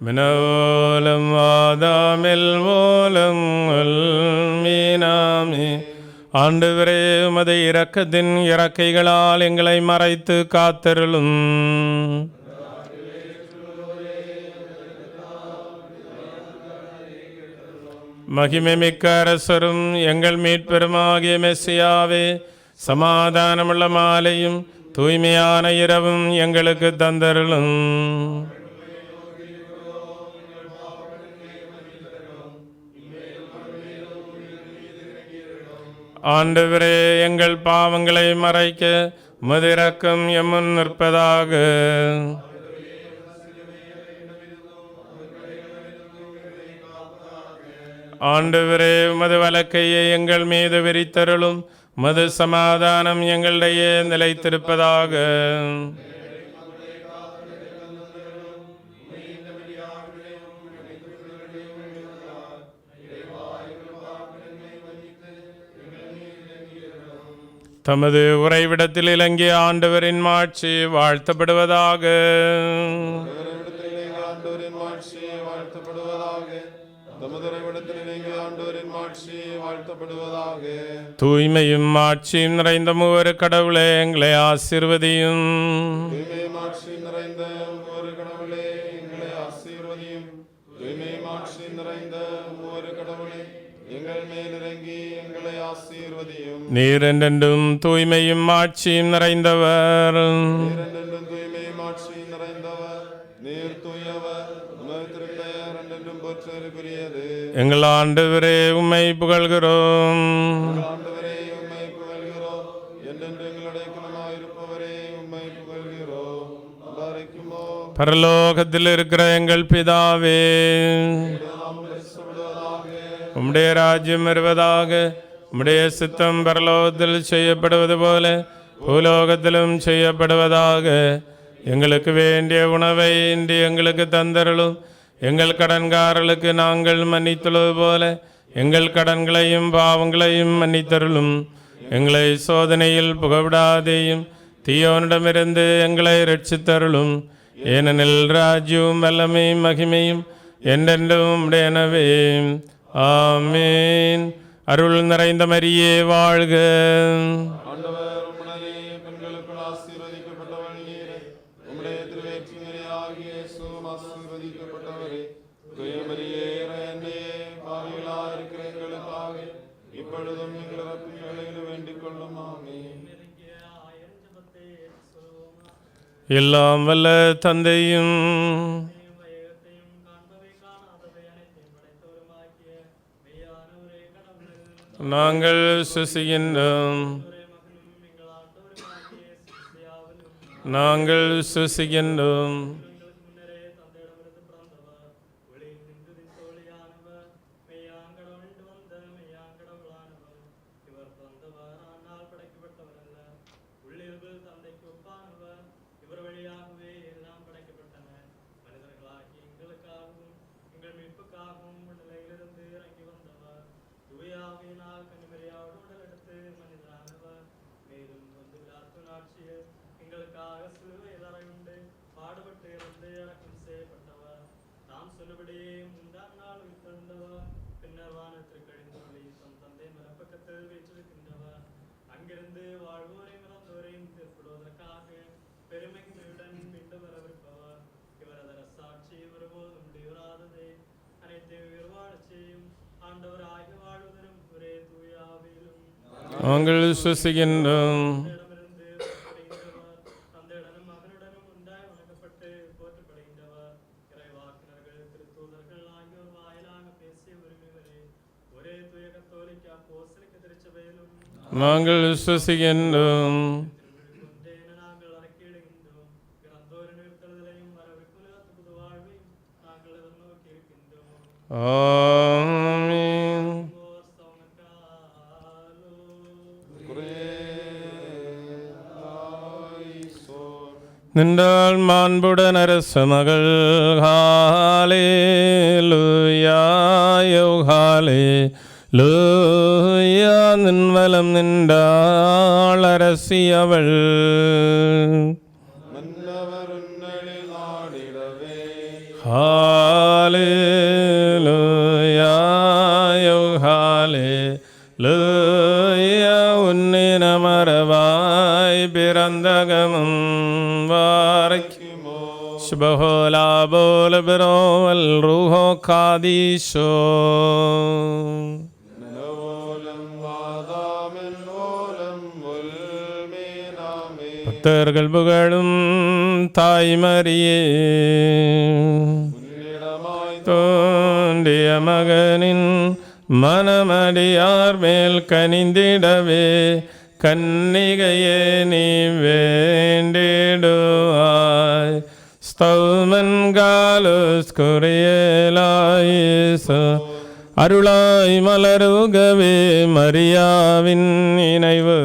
மினவோலம் ஆதாமில் மூலம் மீனாமே. ஆண்டவரே, உமது இரக்கத்தின் இறக்கைகளால் எங்களை மறைத்து காத்தருளும். மகிமைமிக்க அரசரும் எங்கள் மீட்பெருமாகிய மெசியாவே, சமாதானமுள்ள மாலையும் தூய்மையான இரவும் எங்களுக்கு தந்தருளும். ஆண்டவரே, எங்கள் பாவங்களை மறைக்க உமது இரக்கம் எம்முன் நிற்பதாக. ஆண்டவரே, உமது வலக்கையை எங்கள் மீது விரித்தருளும். உமது சமாதானம் எங்களிடையே நிலைத்திருப்பதாக. தமது உறைவிடத்தில் இலங்கிய ஆண்டவரின் மாட்சி வாழ்த்தப்படுவதாக. தூய்மையும் மாட்சியும் நிறைந்த மூவரு கடவுளே, எங்களை ஆசீர்வதியும். நீர் என்றென்றும் தூய்மையும் மாட்சியும் நிறைந்தவர். எங்கள் ஆண்டவரே, உம்மை புகழ்கிறோம். பரலோகத்தில் இருக்கிற எங்கள் பிதாவே, உம்முடைய ராஜ்யம் வருவதாக. உம்முடைய சித்தம் பரலோகத்தில் செய்யப்படுவது போல பூலோகத்திலும் செய்யப்படுவதாக. எங்களுக்கு வேண்டிய உணவை இன்று எங்களுக்கு தந்தருளும். எங்கள் கடன்காரர்களுக்கு நாங்கள் மன்னித்துள்ளது போல எங்கள் கடன்களையும் பாவங்களையும் மன்னித்தருளும். எங்களை சோதனையில் புகவிடாதேயும், தீயோனிடமிருந்து எங்களை ரட்சித்தருளும். ஏனெனில் ராஜ்யமும் வல்லமையும் மகிமையும் என்றென்றும் உடையனவே. ஆமீன். அருள் நிறைந்த மரியே வாழ்க. எல்லாம் வல்ல தந்தையும் நாங்கள் சுசிக்கின்றோம் நாங்கள் சுசிக்கின்றோம். நாங்கள் சுசிக்கின்றோம். ஆமீன். நின்றால் மாண்புடன் அரச மகள் ஹல்லேலூயா ஹல்லேலூயா. நின்வலம் நின்றாள் அரசி அவள். ஹல்லேலூயா புதிதாய் பிறந்தகமும் வாரைக்குமோ சுபஹோலா போல பெரோவல் ரூஹோ காதீஷோ பக்தர்கள் புகழும் தாய்மரியே தோன்றிய மகனின் மனமடியார் மேல் கனிந்திடவே கன்னிகையே நீ வேண்டிடுவாய் ஸ்தௌமன் காலுஸ் குரியலாயிசு அருளாய் மலருகவே மரியாவின் நினைவு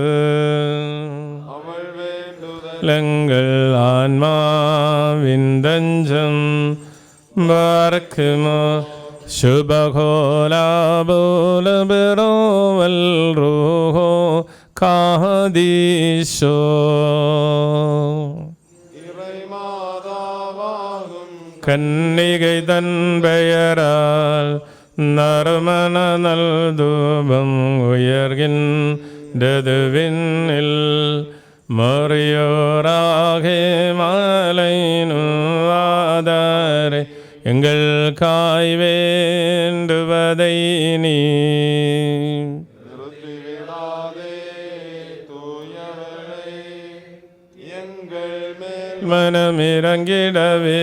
லங்கள் ஆன்மாவின் தஞ்சம் பார்க்குமோ சுபகோலா போல பெரோவல் ரூஹோ காதீஷோ கன்னிகை தன் பெயரால் நறுமண நல் தூபம் உயர்கின்றதுவினில் மொரியோராகே மாலைனு ஆதாரே எங்கள் காய் வேண்டுவதை நீ மனமிறங்கிடவே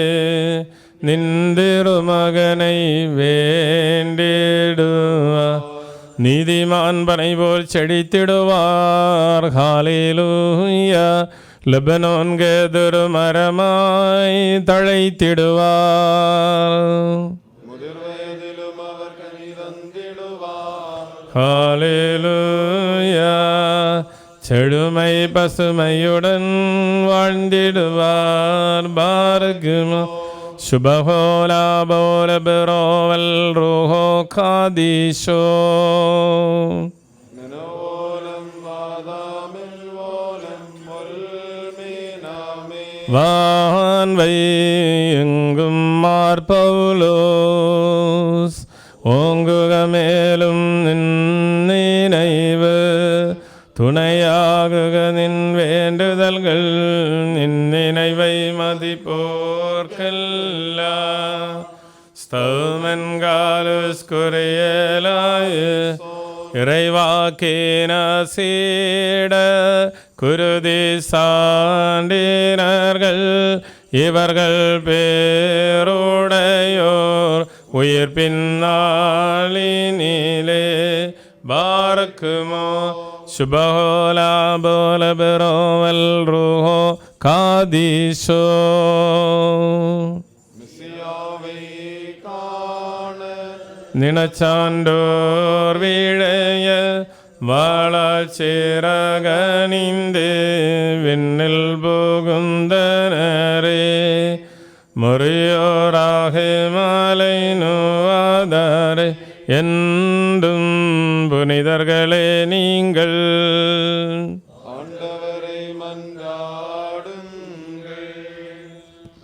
நின்றிரு மகனை வேண்டிடுவா நீதிமான் பனை போல் செழித்திடுவார் ஹல்லேலூயா லெபனோன் கேதுரு மரமாய் தழைத்திடுவார் முதிர்வயதிலும் அவர் கனி தந்திடுவார் ஹல்லேலூயா செழுமை பசுமையுடன் வாழ்ந்திடுவார் பார்க்குமோ சுபஹோலா போல பெரோவல் ரூஹோ காதீஷோ வான்வை எங்கும் மார்பவுலோஸ் ஓங்குக மேலும் நினைவு துணையாகுக நின் வேண்டுதல்கள் நின் நினைவை மதிப்போர்க்கல்லா ஸ்தௌமன் காலுஸ் குரியலாய இறைவாக்கேன சீட குருதி சாண்டினர்கள் இவர்கள் பேருடையோர் உயிர் பின்னாளினிலே பார்க்குமோ சுபஹோலா போல பெரோவல் ரூஹோ காதீஷோ நினச்சாண்டோர் வீழைய வாழச்சிறகணிந்து விண்ணில் புகுந்தனரே முறியோராக மாலை நுவாதாரே என்றும் புனிதர்களே நீங்கள் ஆண்டவரை மன்றாடுங்கள்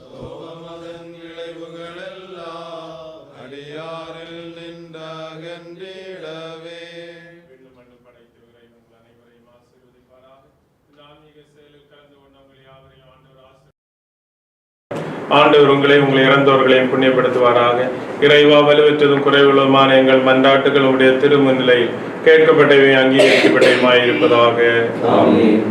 சோகமதன் விளைவுகளெல்லாம் அடியாரில் நின்றகன்றிடவே ஆண்டவர் உங்களை இறந்தோர்களையும் புண்ணியப்படுத்துவாராக. இறைவா வலுவற்றதும் குறைவுள்ளதுமான எங்கள் மன்றாட்டுகள் உடைய திருமுன்னிலையில் கேட்கப்பட்டவை அங்கீகரிக்கப்பட்டவையுமாயிருப்பதாக. ஆமென்.